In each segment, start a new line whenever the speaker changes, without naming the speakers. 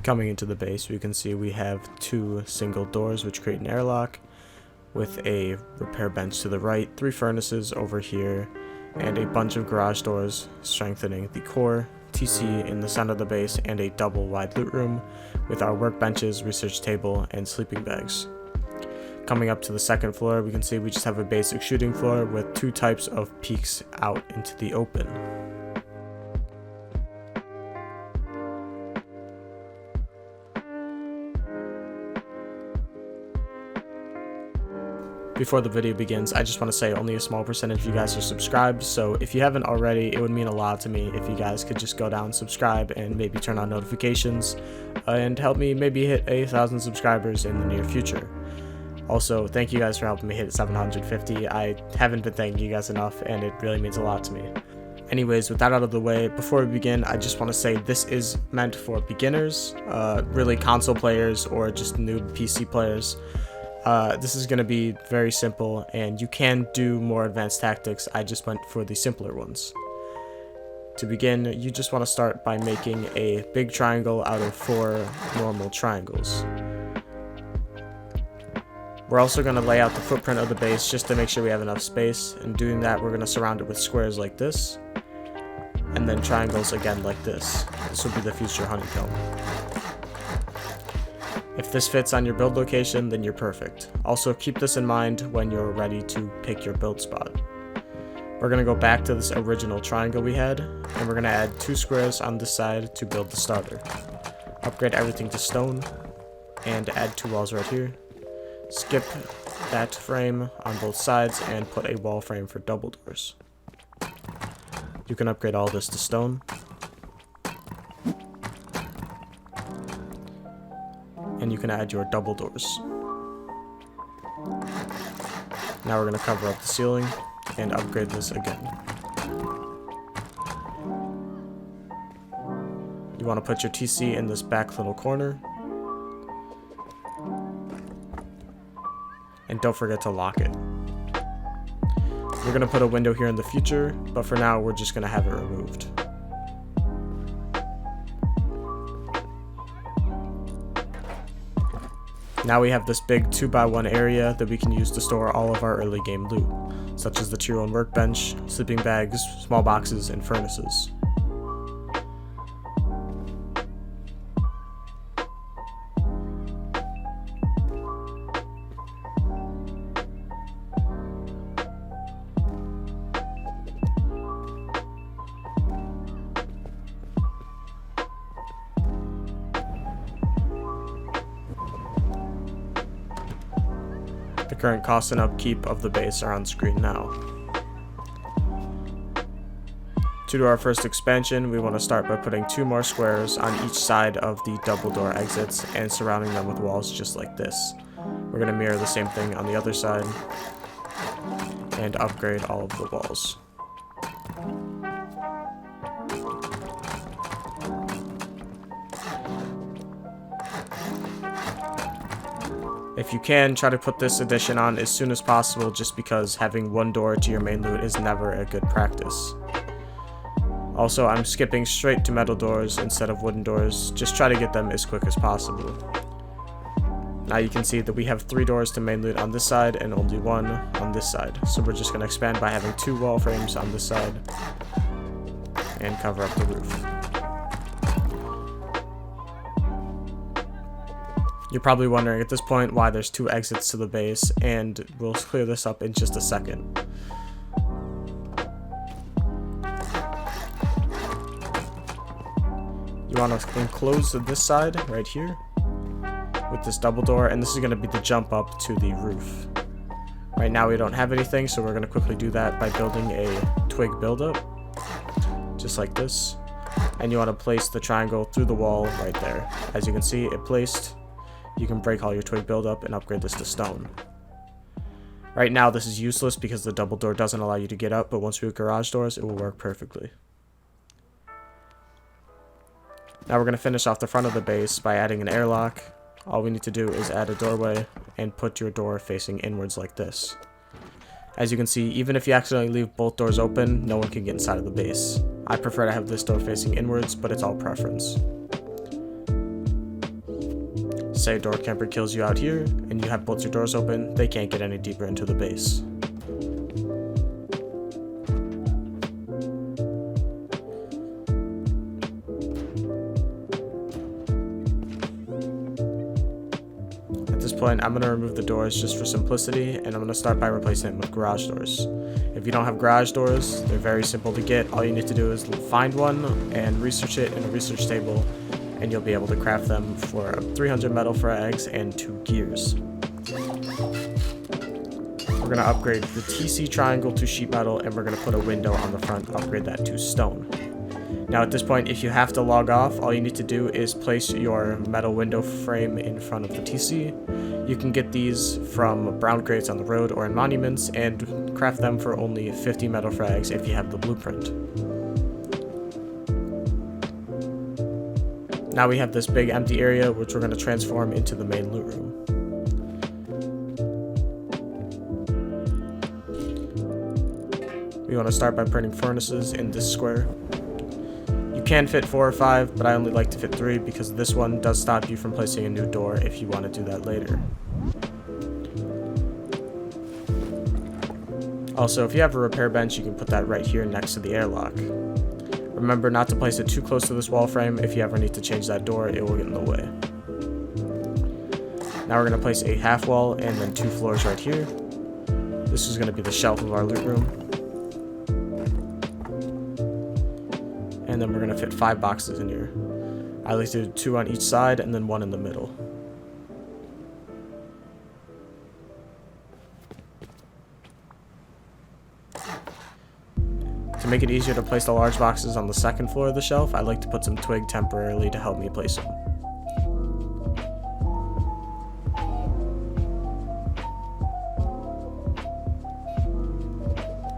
Coming into the base, we can see we have two single doors which create an airlock with a repair bench to the right, 3 furnaces over here, and a bunch of garage doors strengthening the core, TC in the center of the base, and a double wide loot room with our workbenches, research table, and sleeping bags. Coming up to the second floor, we can see we just have a basic shooting floor with 2 types of peaks out into the open. Before the video begins, I just want to say only a small percentage of you guys are subscribed, so if you haven't already, it would mean a lot to me if you guys could just go down, subscribe, and maybe turn on notifications, and help me maybe hit 1,000 subscribers in the near future. Also, thank you guys for helping me hit 750. I haven't been thanking you guys enough, and it really means a lot to me. Anyways, with that out of the way, before we begin, I just want to say this is meant for beginners, really console players, or just noob PC players. This is going to be very simple, and you can do more advanced tactics. I just went for the simpler ones. To begin, you just want to start by making a big triangle out of 4 normal triangles. We're also going to lay out the footprint of the base just to make sure we have enough space, and doing that we're going to surround it with squares like this, and then triangles again like this. This will be the future honeycomb. If this fits on your build location, then you're perfect. Also, keep this in mind when you're ready to pick your build spot. We're going to go back to this original triangle we had, and we're going to add 2 squares on this side to build the starter. Upgrade everything to stone, and add 2 walls right here. Skip that frame on both sides, and put a wall frame for double doors. You can upgrade all this to stone. And you can add your double doors. Now we're going to cover up the ceiling and upgrade this again. You want to put your TC in this back little corner. And don't forget to lock it. We're going to put a window here in the future, but for now we're just going to have it removed. Now we have this big 2x1 area that we can use to store all of our early game loot, such as the tier 1 workbench, sleeping bags, small boxes, and furnaces. The current cost and upkeep of the base are on screen now. To do our first expansion, we want to start by putting 2 more squares on each side of the double door exits and surrounding them with walls just like this. We're going to mirror the same thing on the other side and upgrade all of the walls. If you can, try to put this addition on as soon as possible, just because having 1 door to your main loot is never a good practice. Also, I'm skipping straight to metal doors instead of wooden doors. Just try to get them as quick as possible. Now you can see that we have 3 doors to main loot on this side and only 1 on this side. So we're just going to expand by having 2 wall frames on this side and cover up the roof. You're probably wondering at this point why there's 2 exits to the base, and we'll clear this up in just a second. You want to enclose this side right here with this double door, and this is going to be the jump up to the roof. Right now we don't have anything, so we're going to quickly do that by building a twig buildup, just like this. And you want to place the triangle through the wall right there. As you can see, it placed. You can break all your twig buildup and upgrade this to stone. Right now this is useless because the double door doesn't allow you to get up, but once we have garage doors, it will work perfectly. Now we're going to finish off the front of the base by adding an airlock. All we need to do is add a doorway and put your door facing inwards like this. As you can see, even if you accidentally leave both doors open, no one can get inside of the base. I prefer to have this door facing inwards, but it's all preference. Say a door camper kills you out here, and you have both your doors open, they can't get any deeper into the base. At this point, I'm going to remove the doors just for simplicity, and I'm going to start by replacing them with garage doors. If you don't have garage doors, they're very simple to get. All you need to do is find one and research it in a research table, and you'll be able to craft them for 300 metal for eggs and 2 gears. We're going to upgrade the TC triangle to sheet metal, and we're going to put a window on the front, upgrade that to stone. Now at this point, if you have to log off, all you need to do is place your metal window frame in front of the TC. You can get these from brown crates on the road or in monuments, and craft them for only 50 metal frags if you have the blueprint. Now we have this big empty area, which we're going to transform into the main loot room. We want to start by printing furnaces in this square. You can fit 4 or 5, but I only like to fit 3 because this one does stop you from placing a new door if you want to do that later. Also, if you have a repair bench, you can put that right here next to the airlock. Remember not to place it too close to this wall frame. If you ever need to change that door, it will get in the way. Now we're going to place a half wall and then 2 floors right here. This is going to be the shelf of our loot room. And then we're going to fit 5 boxes in here. I like to do 2 on each side and then 1 in the middle. To make it easier to place the large boxes on the second floor of the shelf, I like to put some twig temporarily to help me place them.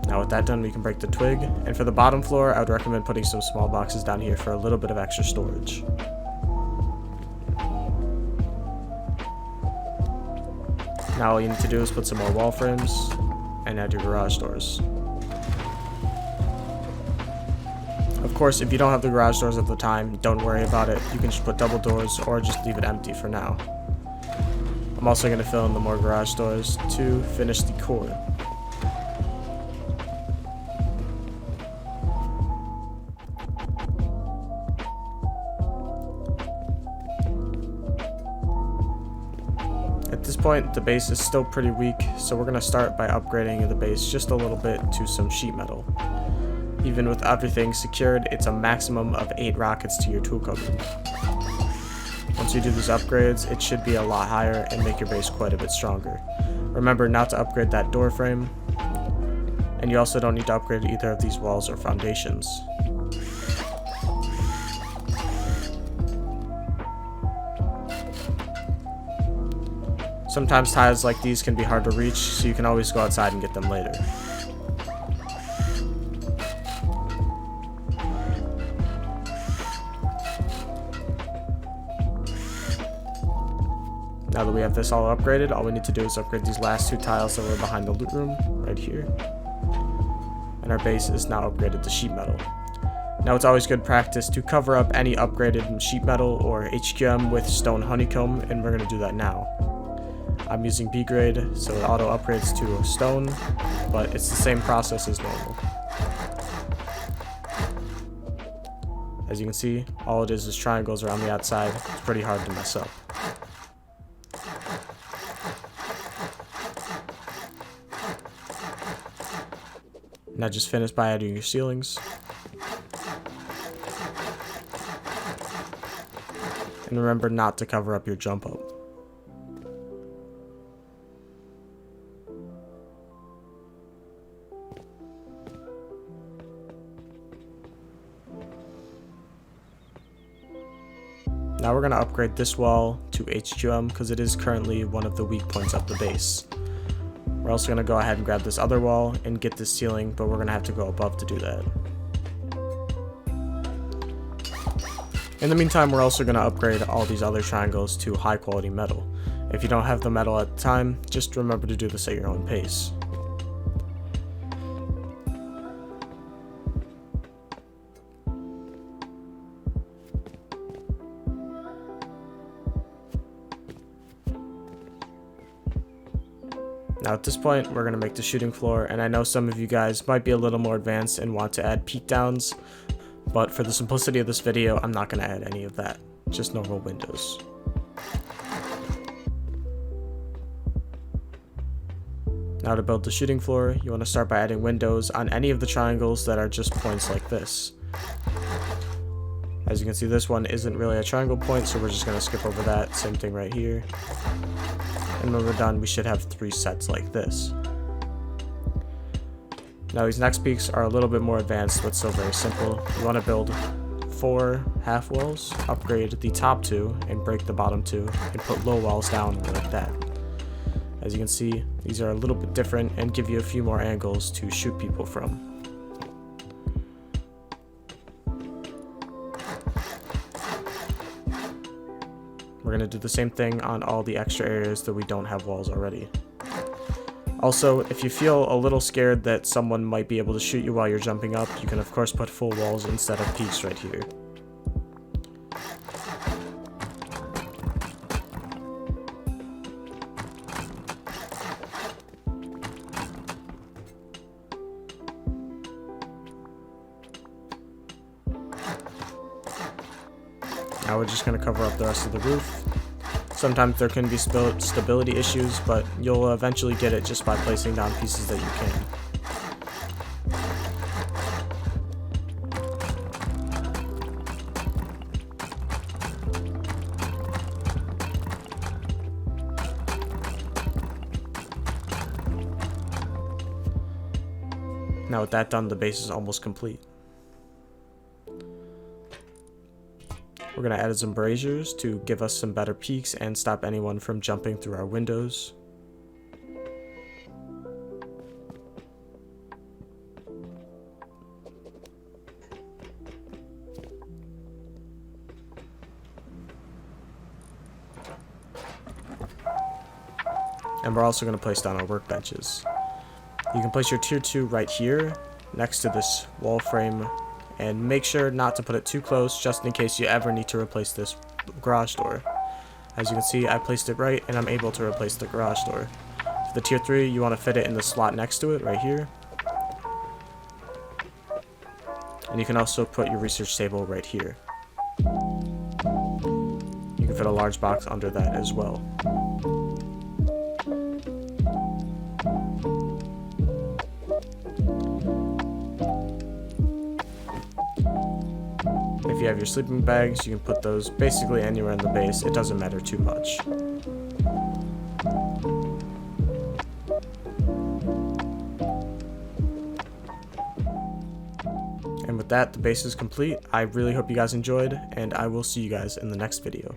Now with that done, we can break the twig, and for the bottom floor, I would recommend putting some small boxes down here for a little bit of extra storage. Now all you need to do is put some more wall frames and add your garage doors. Of course, if you don't have the garage doors at the time, don't worry about it. You can just put double doors or just leave it empty for now. I'm also going to fill in the more garage doors to finish the core. At this point, the base is still pretty weak, so we're going to start by upgrading the base just a little bit to some sheet metal. Even with everything secured, it's a maximum of 8 rockets to your tool cupboard. Once you do these upgrades, it should be a lot higher and make your base quite a bit stronger. Remember not to upgrade that door frame, and you also don't need to upgrade either of these walls or foundations. Sometimes tiles like these can be hard to reach, so you can always go outside and get them later. Now that we have this all upgraded, all we need to do is upgrade these last 2 tiles that were behind the loot room, right here. And our base is now upgraded to sheet metal. Now it's always good practice to cover up any upgraded sheet metal or HQM with stone honeycomb, and we're going to do that now. I'm using B grade, so it auto upgrades to stone, but it's the same process as normal. As you can see, all it is triangles around the outside. It's pretty hard to mess up. Now just finish by adding your ceilings. And remember not to cover up your jump up. Now we're going to upgrade this wall to HQM because it is currently one of the weak points of the base. We're also going to go ahead and grab this other wall and get this ceiling, but we're going to have to go above to do that. In the meantime, we're also going to upgrade all these other triangles to high quality metal. If you don't have the metal at the time, just remember to do this at your own pace. Now at this point, we're going to make the shooting floor, and I know some of you guys might be a little more advanced and want to add peek downs, but for the simplicity of this video, I'm not going to add any of that, just normal windows. Now to build the shooting floor, you want to start by adding windows on any of the triangles that are just points like this. As you can see, this one isn't really a triangle point, so we're just going to skip over that. Same thing right here. And when we're done, we should have 3 sets like this. Now these next peaks are a little bit more advanced, but still very simple. You want to build 4 half walls, upgrade the top 2, and break the bottom 2, and put low walls down like that. As you can see, these are a little bit different and give you a few more angles to shoot people from. We're going to do the same thing on all the extra areas that we don't have walls already. Also, if you feel a little scared that someone might be able to shoot you while you're jumping up, you can of course put full walls instead of peaks right here. Now we're just going to cover up the rest of the roof. Sometimes there can be stability issues, but you'll eventually get it just by placing down pieces that you can. Now with that done, the base is almost complete. We're going to add some braziers to give us some better peeks and stop anyone from jumping through our windows. And we're also going to place down our workbenches. You can place your tier 2 right here next to this wall frame, and make sure not to put it too close just in case you ever need to replace this garage door. As you can see, I placed it right and I'm able to replace the garage door. For the tier 3, you want to fit it in the slot next to it right here. And you can also put your research table right here. You can fit a large box under that as well. If you have your sleeping bags, you can put those basically anywhere in the base. It doesn't matter too much. And with that, the base is complete. I really hope you guys enjoyed, and I will see you guys in the next video.